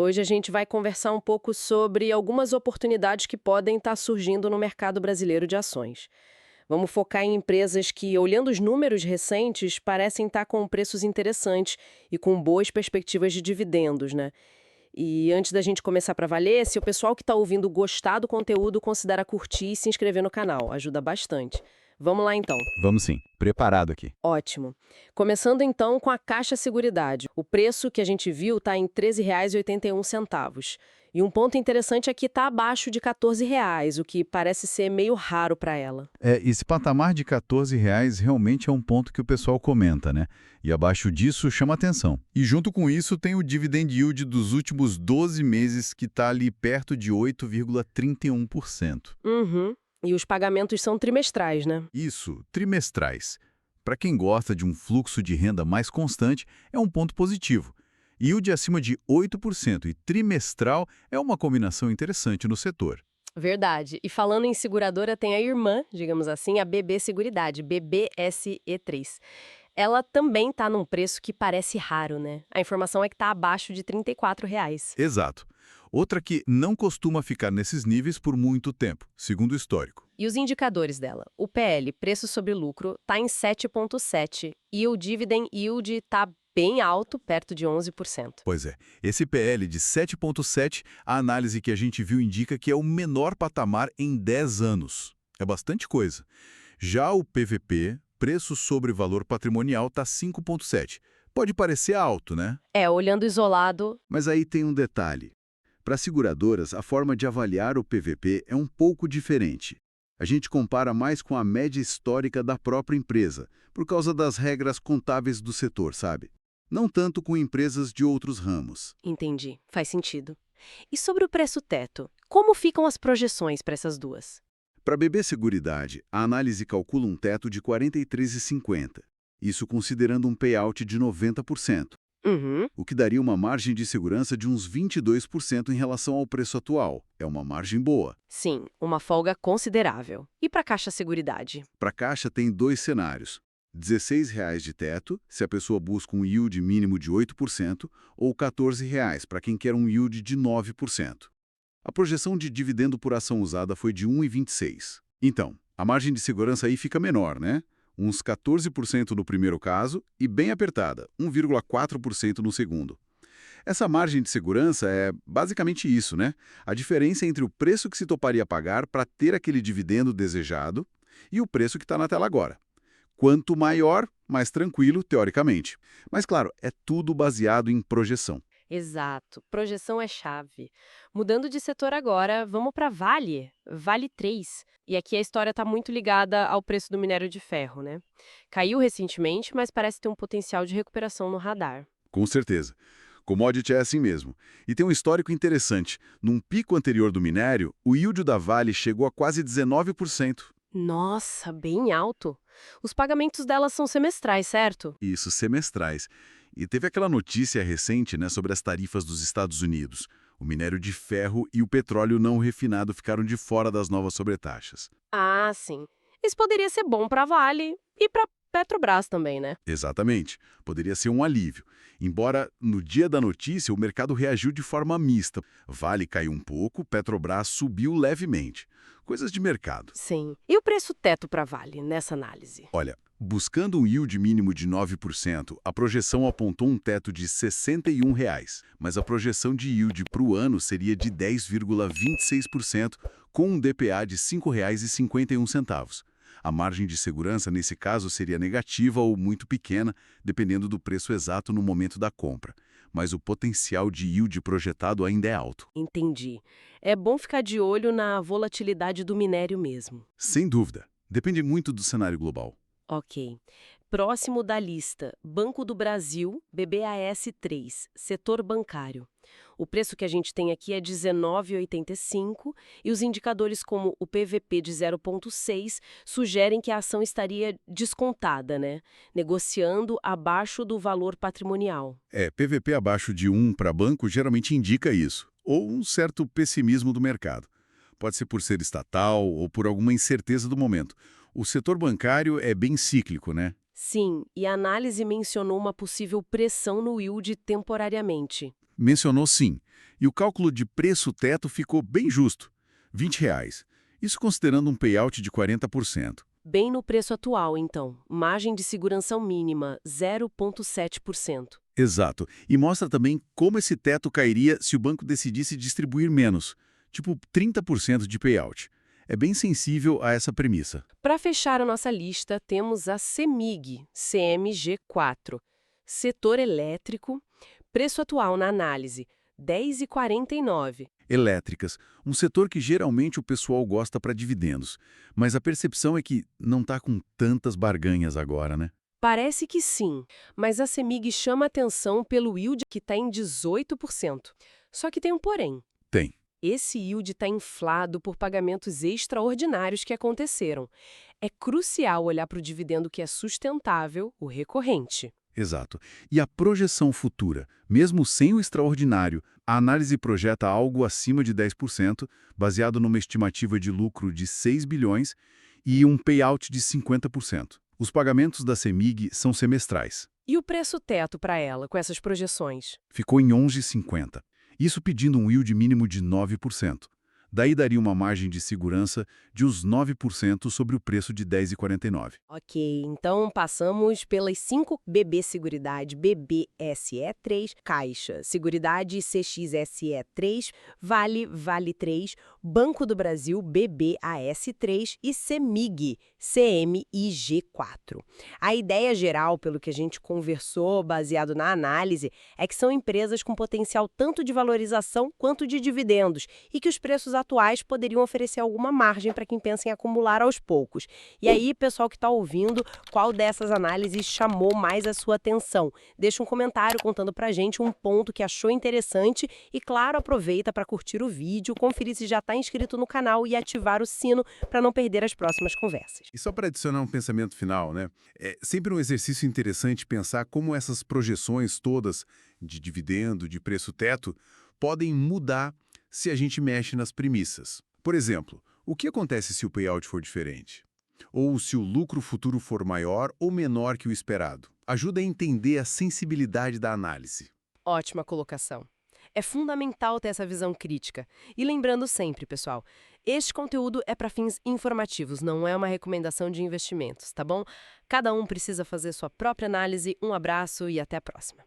Hoje a gente vai conversar um pouco sobre algumas oportunidades que podem estar surgindo no mercado brasileiro de ações. Vamos focar em empresas que, olhando os números recentes, parecem estar com preços interessantes e com boas perspectivas de dividendos, né? E antes da gente começar para valer, se o pessoal que está ouvindo gostar do conteúdo, considera curtir e se inscrever no canal. Ajuda bastante. Vamos lá então. Vamos sim, preparado aqui. Ótimo. Começando então com a Caixa Seguridade. O preço que a gente viu está em R$ 13,81. E um ponto interessante é que está abaixo de R$ 14, o que parece ser meio raro para ela. Esse patamar de R$ 14 realmente é um ponto que o pessoal comenta, né? E abaixo disso chama atenção. E junto com isso tem o dividend yield dos últimos 12 meses que está ali perto de 8,31%. Uhum. E os pagamentos são trimestrais, né? Isso, trimestrais. Para quem gosta de um fluxo de renda mais constante, é um ponto positivo. Yield acima de 8% e trimestral é uma combinação interessante no setor. Verdade. E falando em seguradora, tem a irmã, digamos assim, a BB Seguridade, BBSE3. Ela também está num preço que parece raro, né? A informação é que está abaixo de R$ 34. Exato. Outra que não costuma ficar nesses níveis por muito tempo, segundo o histórico. E os indicadores dela? O PL, preço sobre lucro, está em 7,7 e o dividend yield está bem alto, perto de 11%. Pois é, esse PL de 7,7, a análise que a gente viu indica que é o menor patamar em 10 anos. É bastante coisa. Já o PVP, preço sobre valor patrimonial, está 5,7. Pode parecer alto, né? Olhando isolado, Mas aí tem um detalhe. Para seguradoras, a forma de avaliar o PVP é um pouco diferente. A gente compara mais com a média histórica da própria empresa, por causa das regras contábeis do setor, sabe? Não tanto com empresas de outros ramos. entendi, faz sentido. E sobre o preço teto, como ficam as projeções para essas duas? Para BB Seguridade, a análise calcula um teto de 43,50, isso considerando um payout de 90%, Uhum. o que daria uma margem de segurança de uns 22% em relação ao preço atual. É uma margem boa. Sim, uma folga considerável. E para a Caixa Seguridade? Para a Caixa tem dois cenários. R$ 16 de teto, se a pessoa busca um yield mínimo de 8%, ou R$ 14 para quem quer um yield de 9%. A projeção de dividendo por ação usada foi de 1,26. Então, a margem de segurança aí fica menor, né? Uns 14% no primeiro caso e bem apertada, 1,4% no segundo. Essa margem de segurança é basicamente isso, né? A diferença entre o preço que se toparia pagar para ter aquele dividendo desejado e o preço que está na tela agora. Quanto maior, mais tranquilo, teoricamente. Mas, claro, é tudo baseado em projeção. Exato, projeção é chave. Mudando de setor agora, vamos para Vale, Vale 3. E aqui a história está muito ligada ao preço do minério de ferro, né? Caiu recentemente, mas parece ter um potencial de recuperação no radar. Com certeza. Commodity é assim mesmo. E tem um histórico interessante. Num pico anterior do minério, o yield da Vale chegou a quase 19%. Nossa, bem alto. Os pagamentos delas são semestrais, certo? Isso, semestrais. E teve aquela notícia recente, né, sobre as tarifas dos Estados Unidos. O minério de ferro e o petróleo não refinado ficaram de fora das novas sobretaxas. Ah, sim. Isso poderia ser bom para a Vale e para Petrobras também, né? Exatamente. Poderia ser um alívio. Embora, no dia da notícia, o mercado reagiu de forma mista. Vale caiu um pouco, Petrobras subiu levemente. Coisas de mercado. Sim. E o preço teto para Vale nessa análise? Olha, buscando um yield mínimo de 9%, a projeção apontou um teto de R$ 61, mas a projeção de yield para o ano seria de 10,26%, com um DPA de R$ 5,51. A margem de segurança, nesse caso, seria negativa ou muito pequena, dependendo do preço exato no momento da compra. Mas o potencial de yield projetado ainda é alto. Entendi. É bom ficar de olho na volatilidade do minério mesmo. Sem dúvida. Depende muito do cenário global. Ok. Próximo da lista, Banco do Brasil, BBAS3, setor bancário. O preço que a gente tem aqui é 19,85 e os indicadores como o PVP de 0,6 sugerem que a ação estaria descontada, né? Negociando abaixo do valor patrimonial. PVP abaixo de 1 para banco geralmente indica isso, ou um certo pessimismo do mercado. Pode ser por ser estatal ou por alguma incerteza do momento. O setor bancário é bem cíclico, né? Sim, e a análise mencionou uma possível pressão no yield temporariamente. Mencionou sim. E o cálculo de preço-teto ficou bem justo, R$ 20. Isso considerando um payout de 40%. Bem no preço atual, então. Margem de segurança mínima, 0,7%. Exato. E mostra também como esse teto cairia se o banco decidisse distribuir menos, tipo 30% de payout. É bem sensível a essa premissa. Para fechar a nossa lista, temos a CEMIG, CMG4. Setor elétrico, preço atual na análise, R$ 10,49. Elétricas, um setor que geralmente o pessoal gosta para dividendos, mas a percepção é que não está com tantas barganhas agora, né? Parece que sim, mas a CEMIG chama atenção pelo yield que está em 18%. Só que tem um porém. Tem. Esse yield está inflado por pagamentos extraordinários que aconteceram. É crucial olhar para o dividendo que é sustentável, o recorrente. Exato. E a projeção futura, mesmo sem o extraordinário, a análise projeta algo acima de 10%, baseado numa estimativa de lucro de 6 bilhões e um payout de 50%. Os pagamentos da CEMIG são semestrais. E o preço teto para ela, com essas projeções? Ficou em 11,50. Isso pedindo um yield mínimo de 9%. Daí daria uma margem de segurança de uns 9% sobre o preço de 10,49. Ok, então passamos pelas 5 BB Seguridade, BBSE3, Caixa, Seguridade CXSE3, Vale 3, Banco do Brasil, BBAS3 e CEMIG, CMIG4. A ideia geral, pelo que a gente conversou, baseado na análise, é que são empresas com potencial tanto de valorização quanto de dividendos e que os preços atuais poderiam oferecer alguma margem para quem pensa em acumular aos poucos. E aí, pessoal que está ouvindo, qual dessas análises chamou mais a sua atenção? Deixa um comentário contando pra gente um ponto que achou interessante e, claro, aproveita para curtir o vídeo, conferir se já está inscrito no canal e ativar o sino para não perder as próximas conversas. E só para adicionar um pensamento final, né? É sempre um exercício interessante pensar como essas projeções todas de dividendo, de preço-teto, podem mudar se a gente mexe nas premissas. Por exemplo, o que acontece se o payout for diferente? Ou se o lucro futuro for maior ou menor que o esperado? Ajuda a entender a sensibilidade da análise. Ótima colocação. É fundamental ter essa visão crítica. E lembrando sempre, pessoal, este conteúdo é para fins informativos, não é uma recomendação de investimentos, tá bom? Cada um precisa fazer sua própria análise. Um abraço e até a próxima.